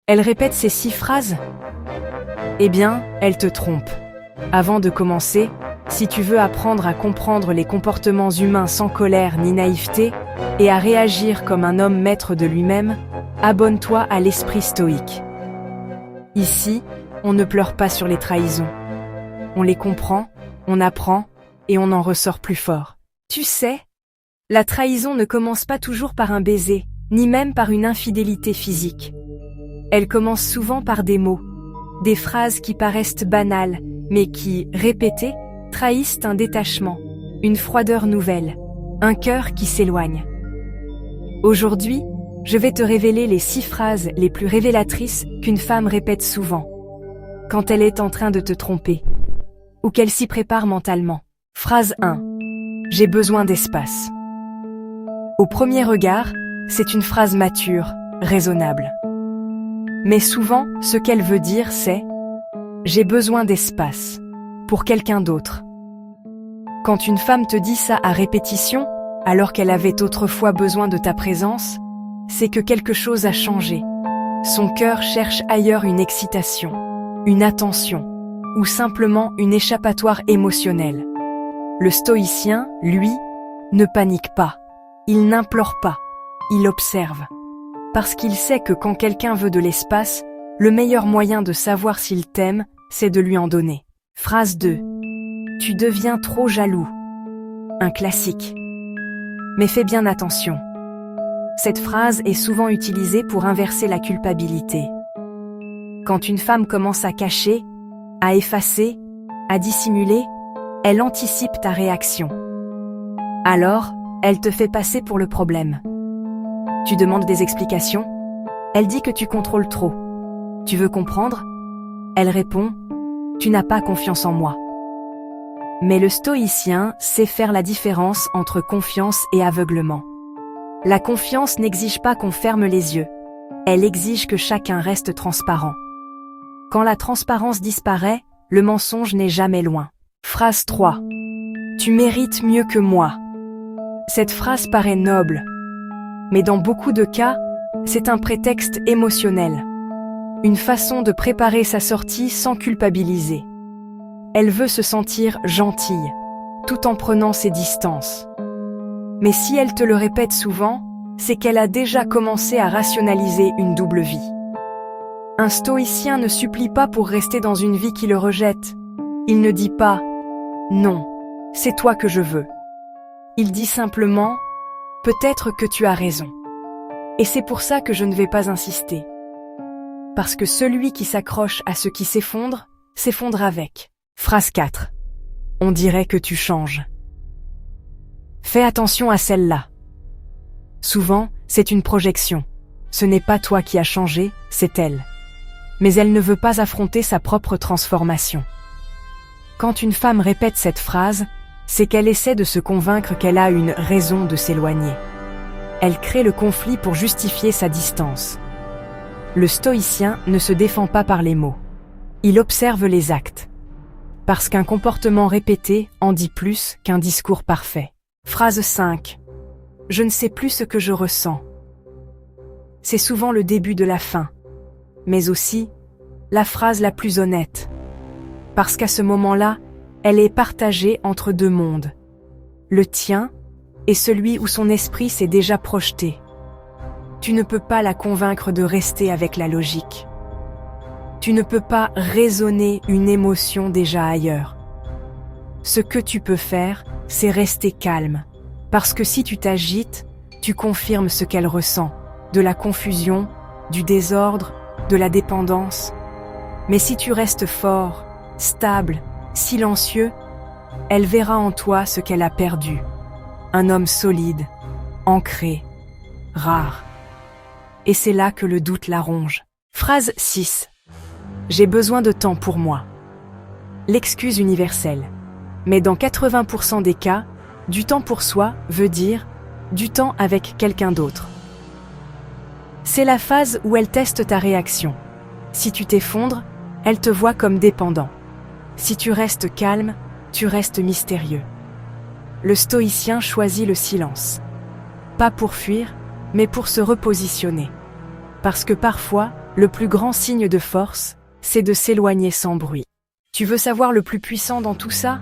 Elle répète ces 6 phrases? Eh bien, elle te trompe. Avant de commencer, si tu veux apprendre à comprendre les comportements humains sans colère ni naïveté, et à réagir comme un homme maître de lui-même, abonne-toi à l'esprit stoïque. Ici, on ne pleure pas sur les trahisons. On les comprend, on apprend, et on en ressort plus fort. Tu sais, la trahison ne commence pas toujours par un baiser, ni même par une infidélité physique. Elle commence souvent par des mots, des phrases qui paraissent banales, mais qui, répétées, trahissent un détachement, une froideur nouvelle, un cœur qui s'éloigne. Aujourd'hui, je vais te révéler les 6 phrases les plus révélatrices qu'une femme répète souvent, quand elle est en train de te tromper, ou qu'elle s'y prépare mentalement. Phrase 1. J'ai besoin d'espace. Au premier regard, c'est une phrase mature, raisonnable. Mais souvent, ce qu'elle veut dire, c'est « j'ai besoin d'espace » pour quelqu'un d'autre. Quand une femme te dit ça à répétition, alors qu'elle avait autrefois besoin de ta présence, c'est que quelque chose a changé. Son cœur cherche ailleurs une excitation, une attention, ou simplement une échappatoire émotionnelle. Le stoïcien, lui, ne panique pas, il n'implore pas, il observe. Parce qu'il sait que quand quelqu'un veut de l'espace, le meilleur moyen de savoir s'il t'aime, c'est de lui en donner. Phrase 2. Tu deviens trop jaloux. Un classique. Mais fais bien attention. Cette phrase est souvent utilisée pour inverser la culpabilité. Quand une femme commence à cacher, à effacer, à dissimuler, elle anticipe ta réaction. Alors, elle te fait passer pour le problème. Tu demandes des explications? Elle dit que tu contrôles trop. Tu veux comprendre? Elle répond, tu n'as pas confiance en moi. Mais le stoïcien sait faire la différence entre confiance et aveuglement. La confiance n'exige pas qu'on ferme les yeux. Elle exige que chacun reste transparent. Quand la transparence disparaît, le mensonge n'est jamais loin. Phrase 3. Tu mérites mieux que moi. Cette phrase paraît noble, mais dans beaucoup de cas, c'est un prétexte émotionnel. Une façon de préparer sa sortie sans culpabiliser. Elle veut se sentir gentille, tout en prenant ses distances. Mais si elle te le répète souvent, c'est qu'elle a déjà commencé à rationaliser une double vie. Un stoïcien ne supplie pas pour rester dans une vie qui le rejette. Il ne dit pas « Non, c'est toi que je veux ». Il dit simplement « Peut-être que tu as raison. Et c'est pour ça que je ne vais pas insister. » Parce que celui qui s'accroche à ce qui s'effondre, s'effondre avec. Phrase 4. On dirait que tu changes. Fais attention à celle-là. Souvent, c'est une projection. Ce n'est pas toi qui as changé, c'est elle. Mais elle ne veut pas affronter sa propre transformation. Quand une femme répète cette phrase, c'est qu'elle essaie de se convaincre qu'elle a une raison de s'éloigner. Elle crée le conflit pour justifier sa distance. Le stoïcien ne se défend pas par les mots. Il observe les actes. Parce qu'un comportement répété en dit plus qu'un discours parfait. Phrase 5. Je ne sais plus ce que je ressens. C'est souvent le début de la fin, mais aussi la phrase la plus honnête. Parce qu'à ce moment-là, elle est partagée entre 2 mondes. Le tien et celui où son esprit s'est déjà projeté. Tu ne peux pas la convaincre de rester avec la logique. Tu ne peux pas raisonner une émotion déjà ailleurs. Ce que tu peux faire, c'est rester calme. Parce que si tu t'agites, tu confirmes ce qu'elle ressent. De la confusion, du désordre, de la dépendance. Mais si tu restes fort, stable, silencieux, elle verra en toi ce qu'elle a perdu. Un homme solide, ancré, rare. Et c'est là que le doute la ronge. Phrase 6. J'ai besoin de temps pour moi. L'excuse universelle. Mais dans 80% des cas, du temps pour soi veut dire du temps avec quelqu'un d'autre. C'est la phase où elle teste ta réaction. Si tu t'effondres, elle te voit comme dépendant. Si tu restes calme, tu restes mystérieux. Le stoïcien choisit le silence. Pas pour fuir, mais pour se repositionner. Parce que parfois, Le plus grand signe de force, c'est de s'éloigner sans bruit. Tu veux savoir le plus puissant dans tout ça?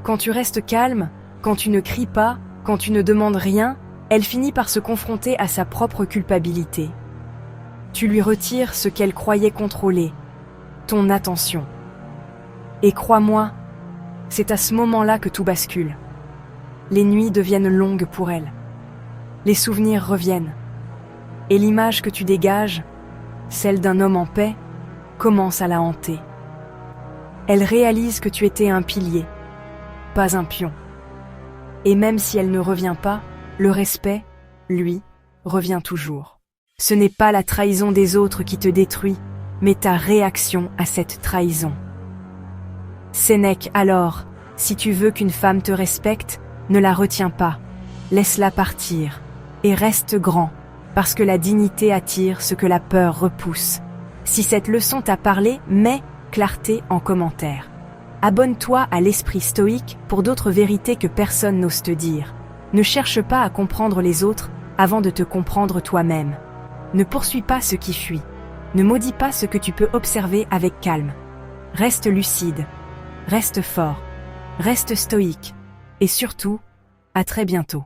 Quand tu restes calme, quand tu ne cries pas, quand tu ne demandes rien, elle finit par se confronter à sa propre culpabilité. Tu lui retires ce qu'elle croyait contrôler, ton attention. Et crois-moi, c'est à ce moment-là que tout bascule. Les nuits deviennent longues pour elle. Les souvenirs reviennent. Et l'image que tu dégages, celle d'un homme en paix, commence à la hanter. Elle réalise que tu étais un pilier, pas un pion. Et même si elle ne revient pas, le respect, lui, revient toujours. Ce n'est pas la trahison des autres qui te détruit, mais ta réaction à cette trahison. Sénèque, alors, si tu veux qu'une femme te respecte, ne la retiens pas, laisse-la partir, et reste grand, parce que la dignité attire ce que la peur repousse. Si cette leçon t'a parlé, mets clarté en commentaire. Abonne-toi à l'Esprit Stoïque pour d'autres vérités que personne n'ose te dire. Ne cherche pas à comprendre les autres avant de te comprendre toi-même. Ne poursuis pas ce qui fuit. Ne maudis pas ce que tu peux observer avec calme. Reste lucide. Reste fort. Reste stoïque. Et surtout, à très bientôt.